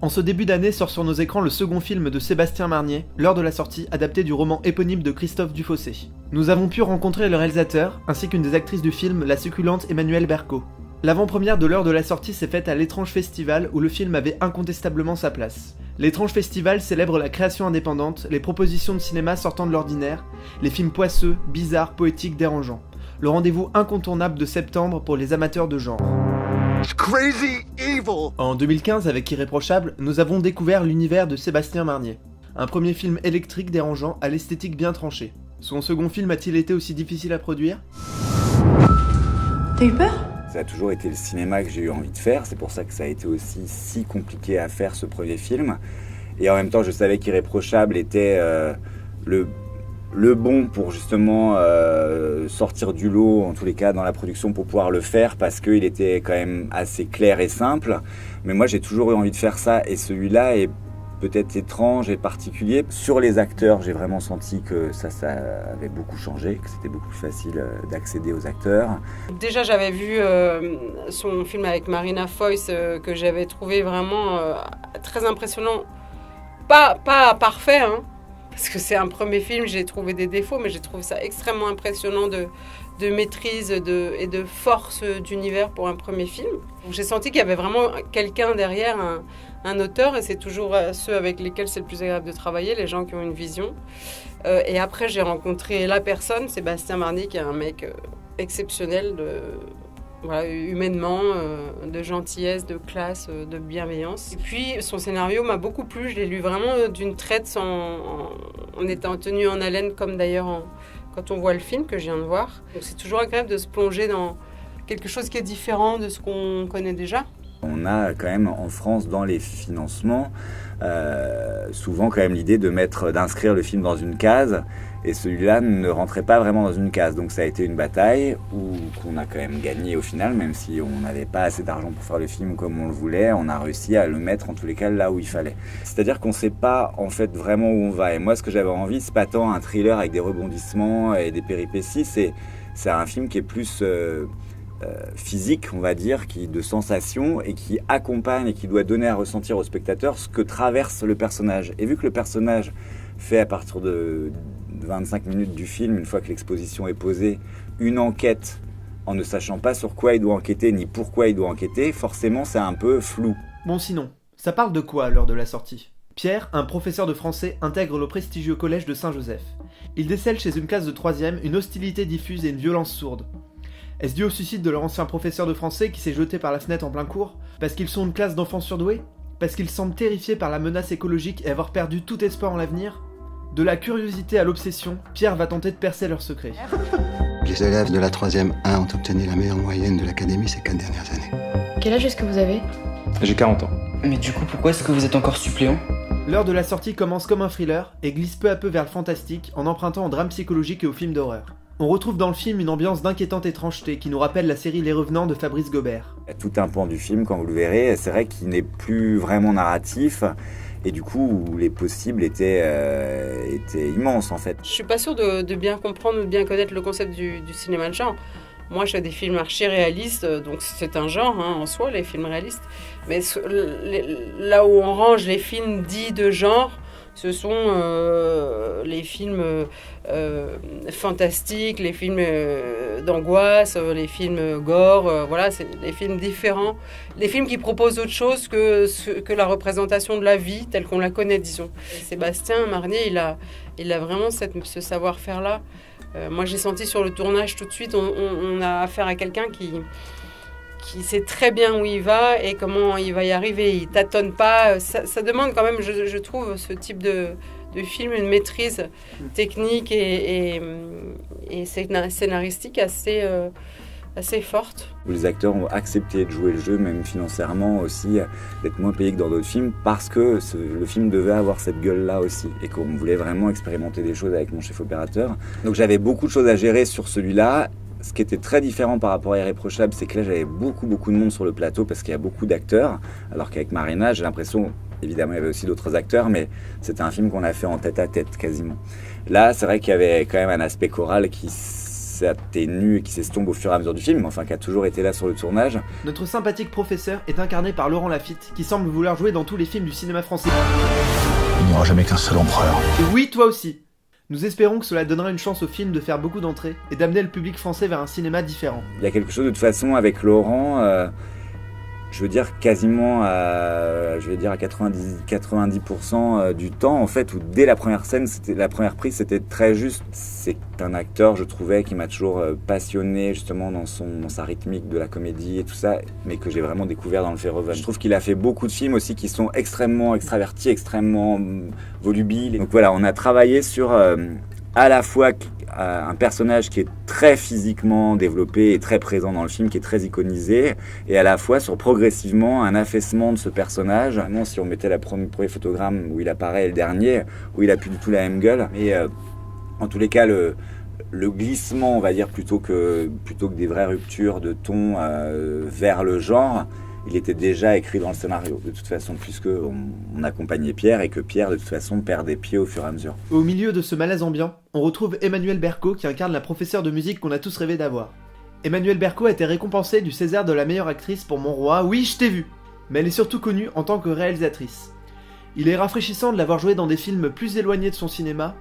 En ce début d'année sort sur nos écrans le second film de Sébastien Marnier, L'heure de la sortie, adapté du roman éponyme de Christophe Dufossé. Nous avons pu rencontrer le réalisateur, ainsi qu'une des actrices du film, la succulente Emmanuelle Berco. L'avant-première de L'heure de la sortie s'est faite à l'Étrange Festival où le film avait incontestablement sa place. L'Étrange Festival célèbre la création indépendante, les propositions de cinéma sortant de l'ordinaire, les films poisseux, bizarres, poétiques, dérangeants. Le rendez-vous incontournable de septembre pour les amateurs de genre. Crazy evil. En 2015, avec Irréprochable, nous avons découvert l'univers de Sébastien Marnier. Un premier film électrique dérangeant à l'esthétique bien tranchée. Son second film a-t-il été aussi difficile à produire ? T'as eu peur ? Ça a toujours été le cinéma que j'ai eu envie de faire, c'est pour ça que ça a été aussi si compliqué à faire ce premier film. Et en même temps, je savais qu'Irréprochable était le bon pour justement sortir du lot, en tous les cas dans la production, pour pouvoir le faire, parce qu'il était quand même assez clair et simple. Mais moi j'ai toujours eu envie de faire ça, et celui-là est peut-être étrange et particulier. Sur les acteurs, j'ai vraiment senti que ça avait beaucoup changé, que c'était beaucoup plus facile d'accéder aux acteurs. Déjà j'avais vu son film avec Marina Foïs que j'avais trouvé vraiment très impressionnant. Pas parfait, hein. Parce que c'est un premier film, j'ai trouvé des défauts, mais j'ai trouvé ça extrêmement impressionnant de maîtrise et de force d'univers pour un premier film. Donc j'ai senti qu'il y avait vraiment quelqu'un derrière, un auteur, et c'est toujours ceux avec lesquels c'est le plus agréable de travailler, les gens qui ont une vision. Et après, j'ai rencontré la personne, Sébastien Marnier, qui est un mec exceptionnel, humainement, de gentillesse, de classe, de bienveillance. Et puis son scénario m'a beaucoup plu, je l'ai lu vraiment d'une traite en étant tenu en haleine, comme d'ailleurs quand on voit le film que je viens de voir. Donc c'est toujours agréable de se plonger dans quelque chose qui est différent de ce qu'on connaît déjà. On a quand même en France, dans les financements, souvent quand même l'idée d'inscrire le film dans une case, et celui-là ne rentrait pas vraiment dans une case. Donc ça a été une bataille qu'on a quand même gagné au final, même si on n'avait pas assez d'argent pour faire le film comme on le voulait, on a réussi à le mettre en tous les cas là où il fallait. C'est-à-dire qu'on ne sait pas en fait vraiment où on va, et moi ce que j'avais envie, c'est pas tant un thriller avec des rebondissements et des péripéties, c'est un film qui est plus physique, on va dire, de sensations, et qui accompagne et qui doit donner à ressentir au spectateur ce que traverse le personnage. Et vu que le personnage fait, à partir de 25 minutes du film, une fois que l'exposition est posée, une enquête en ne sachant pas sur quoi il doit enquêter ni pourquoi il doit enquêter, forcément c'est un peu flou. Bon sinon, ça parle de quoi à l'heure de la sortie ? Pierre, un professeur de français, intègre le prestigieux collège de Saint-Joseph. Il décèle chez une classe de 3e une hostilité diffuse et une violence sourde. Est-ce dû au suicide de leur ancien professeur de français qui s'est jeté par la fenêtre en plein cours ? Parce qu'ils sont une classe d'enfants surdoués ? Parce qu'ils semblent terrifiés par la menace écologique et avoir perdu tout espoir en l'avenir ? De la curiosité à l'obsession, Pierre va tenter de percer leur secret. Les élèves de la 3e 1 ont obtenu la meilleure moyenne de l'académie ces 4 dernières années. Quel âge est-ce que vous avez ? J'ai 40 ans. Mais du coup, pourquoi est-ce que vous êtes encore suppléant ? L'heure de la sortie commence comme un thriller et glisse peu à peu vers le fantastique en empruntant au drame psychologique et aux films d'horreur. On retrouve dans le film une ambiance d'inquiétante étrangeté qui nous rappelle la série Les Revenants de Fabrice Gobert. Il y a tout un pan du film, quand vous le verrez, c'est vrai qu'il n'est plus vraiment narratif, et du coup les possibles étaient immenses en fait. Je suis pas sûre de bien comprendre ou de bien connaître le concept du cinéma de genre. Moi, je fais des films archi-réalistes, donc c'est un genre en soi, les films réalistes. Mais là où on range les films dits de genre, ce sont les films fantastiques, les films d'angoisse, les films gore, c'est des films différents. Les films qui proposent autre chose que la représentation de la vie telle qu'on la connaît, disons. Et Sébastien Marnier, il a vraiment ce savoir-faire-là. Moi, j'ai senti sur le tournage tout de suite, on a affaire à quelqu'un qui sait très bien où il va et comment il va y arriver. Il tâtonne pas. Ça demande quand même, je trouve, ce type de film, une maîtrise technique et scénaristique assez forte. Les acteurs ont accepté de jouer le jeu, même financièrement aussi, d'être moins payés que dans d'autres films, parce que le film devait avoir cette gueule-là aussi, et qu'on voulait vraiment expérimenter des choses avec mon chef opérateur. Donc j'avais beaucoup de choses à gérer sur celui-là. Ce qui était très différent par rapport à Irréprochable, c'est que là j'avais beaucoup de monde sur le plateau parce qu'il y a beaucoup d'acteurs, alors qu'avec Marina, j'ai l'impression, évidemment il y avait aussi d'autres acteurs, mais c'était un film qu'on a fait en tête à tête quasiment. Là, c'est vrai qu'il y avait quand même un aspect choral qui s'atténue et qui s'estompe au fur et à mesure du film, mais enfin qui a toujours été là sur le tournage. Notre sympathique professeur est incarné par Laurent Lafitte, qui semble vouloir jouer dans tous les films du cinéma français. Il n'y aura jamais qu'un seul empereur. Et oui, toi aussi. Nous espérons que cela donnera une chance au film de faire beaucoup d'entrées et d'amener le public français vers un cinéma différent. Il y a quelque chose de toute façon avec Laurent, je veux dire quasiment à 90% du temps en fait, où dès la première scène, la première prise, c'était très juste. C'est un acteur, je trouvais, qui m'a toujours passionné justement dans sa rythmique de la comédie et tout ça, mais que j'ai vraiment découvert dans le Verhoeven. Je trouve qu'il a fait beaucoup de films aussi qui sont extrêmement extravertis, extrêmement volubiles. Donc voilà, on a travaillé sur à la fois un personnage qui est très physiquement développé et très présent dans le film, qui est très iconisé, et à la fois sur progressivement un affaissement de ce personnage. Vraiment, si on mettait le premier photogramme où il apparaît et le dernier, où il a plus du tout la même gueule. Mais en tous les cas, le glissement, on va dire, plutôt que des vraies ruptures de ton vers le genre, il était déjà écrit dans le scénario, de toute façon, puisqu'on accompagnait Pierre et que Pierre, de toute façon, perd des pieds au fur et à mesure. Au milieu de ce malaise ambiant, on retrouve Emmanuelle Berco qui incarne la professeure de musique qu'on a tous rêvé d'avoir. Emmanuelle Berco a été récompensée du César de la meilleure actrice pour Mon Roi, oui, je t'ai vu, mais elle est surtout connue en tant que réalisatrice. Il est rafraîchissant de l'avoir jouée dans des films plus éloignés de son cinéma,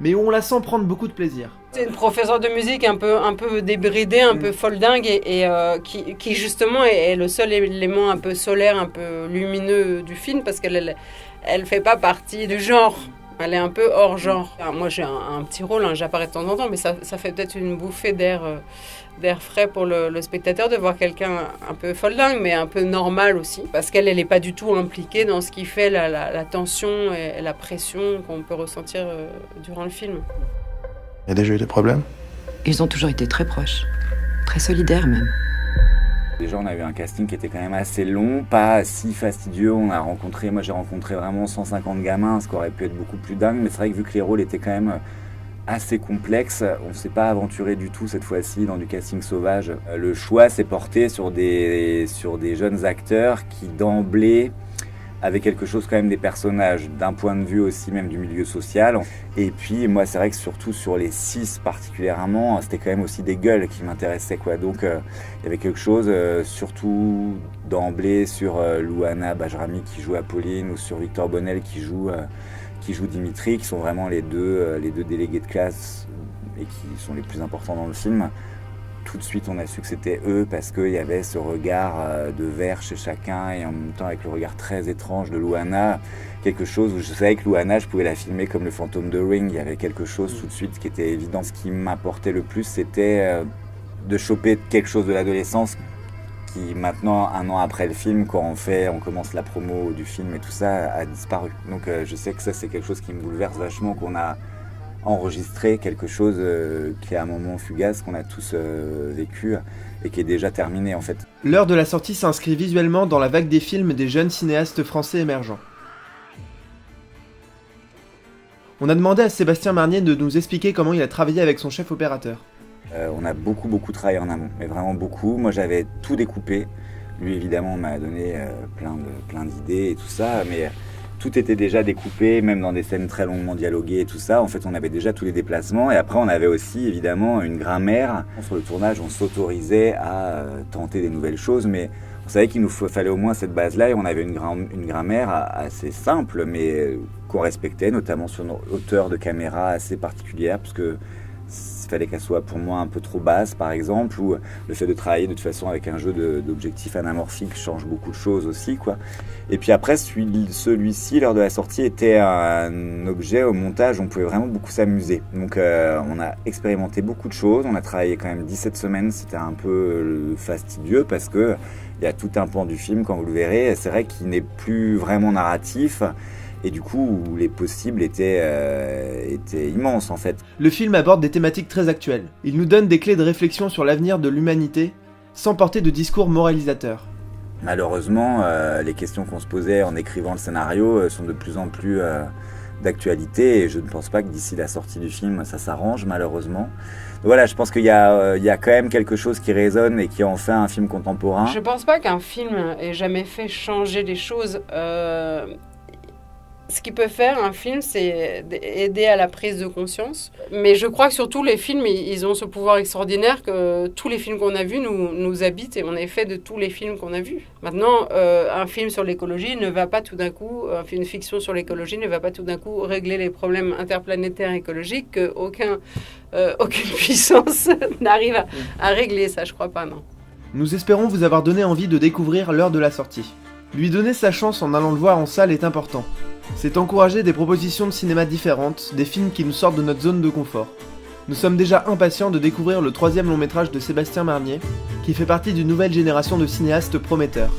mais où on la sent prendre beaucoup de plaisir. C'est une professeure de musique un peu débridée, un peu folle dingue et qui justement est le seul élément un peu solaire, un peu lumineux du film parce qu'elle fait pas partie du genre. Elle est un peu hors genre. Alors moi j'ai un petit rôle, j'apparais de temps en temps, mais ça fait peut-être une bouffée d'air frais pour le spectateur de voir quelqu'un un peu folle dingue, mais un peu normal aussi. Parce qu'elle n'est pas du tout impliquée dans ce qui fait la tension et la pression qu'on peut ressentir durant le film. Il y a déjà eu des problèmes? Ils ont toujours été très proches, très solidaires même. Déjà, on a eu un casting qui était quand même assez long, pas si fastidieux. Moi j'ai rencontré vraiment 150 gamins, ce qui aurait pu être beaucoup plus dingue, mais c'est vrai que vu que les rôles étaient quand même assez complexes, on ne s'est pas aventuré du tout cette fois-ci dans du casting sauvage. Le choix s'est porté sur des jeunes acteurs qui d'emblée avaient quelque chose quand même des personnages, d'un point de vue aussi même du milieu social. Et puis moi c'est vrai que surtout sur les 6 particulièrement, c'était quand même aussi des gueules qui m'intéressaient quoi. Donc il y avait quelque chose surtout d'emblée sur Louana Bajrami qui joue Apolline ou sur Victor Bonnel qui joue Dimitri, qui sont vraiment les deux délégués de classe et qui sont les plus importants dans le film. Tout de suite on a su que c'était eux parce qu'il y avait ce regard de vert chez chacun et en même temps avec le regard très étrange de Louana, quelque chose où je savais que Louana je pouvais la filmer comme le fantôme de Ring. Il y avait quelque chose tout de suite qui était évident. Ce qui m'importait le plus c'était de choper quelque chose de l'adolescence qui maintenant, 1 an après le film, quand on commence la promo du film et tout ça, a disparu. Donc je sais que ça c'est quelque chose qui me bouleverse vachement, qu'on a enregistrer quelque chose qui est un moment fugace qu'on a tous vécu et qui est déjà terminé en fait. L'heure de la sortie s'inscrit visuellement dans la vague des films des jeunes cinéastes français émergents. On a demandé à Sébastien Marnier de nous expliquer comment il a travaillé avec son chef opérateur. On a beaucoup travaillé en amont, mais vraiment beaucoup. Moi j'avais tout découpé. Lui évidemment m'a donné plein d'idées et tout ça, mais tout était déjà découpé, même dans des scènes très longuement dialoguées et tout ça. En fait, on avait déjà tous les déplacements. Et après, on avait aussi, évidemment, une grammaire. Sur le tournage, on s'autorisait à tenter des nouvelles choses, mais on savait qu'il nous fallait au moins cette base-là. Et on avait une grammaire assez simple, mais qu'on respectait, notamment sur une hauteur de caméra assez particulière, parce que il fallait qu'elle soit pour moi un peu trop basse par exemple, ou le fait de travailler de toute façon avec un jeu d'objectifs anamorphiques change beaucoup de choses aussi quoi. Et puis après celui-ci lors de la sortie était un objet au montage où on pouvait vraiment beaucoup s'amuser. Donc on a expérimenté beaucoup de choses, on a travaillé quand même 17 semaines, c'était un peu fastidieux parce que il y a tout un pan du film, quand vous le verrez, c'est vrai qu'il n'est plus vraiment narratif. Et du coup, les possibles étaient immenses en fait. Le film aborde des thématiques très actuelles. Il nous donne des clés de réflexion sur l'avenir de l'humanité, sans porter de discours moralisateur. Malheureusement, les questions qu'on se posait en écrivant le scénario sont de plus en plus d'actualité, et je ne pense pas que d'ici la sortie du film, ça s'arrange malheureusement. Donc voilà, je pense qu'il y a quand même quelque chose qui résonne et qui en fait un film contemporain. Je pense pas qu'un film ait jamais fait changer les choses. Ce qui peut faire un film, c'est aider à la prise de conscience. Mais je crois que surtout les films, ils ont ce pouvoir extraordinaire que tous les films qu'on a vus nous habitent et on est fait de tous les films qu'on a vus. Maintenant, un film sur l'écologie ne va pas tout d'un coup, une fiction sur l'écologie ne va pas tout d'un coup régler les problèmes interplanétaires écologiques qu'aucune puissance n'arrive à régler. Ça, je crois pas, non. Nous espérons vous avoir donné envie de découvrir l'heure de la sortie. Lui donner sa chance en allant le voir en salle est important. C'est encourager des propositions de cinéma différentes, des films qui nous sortent de notre zone de confort. Nous sommes déjà impatients de découvrir le 3e long métrage de Sébastien Marnier, qui fait partie d'une nouvelle génération de cinéastes prometteurs.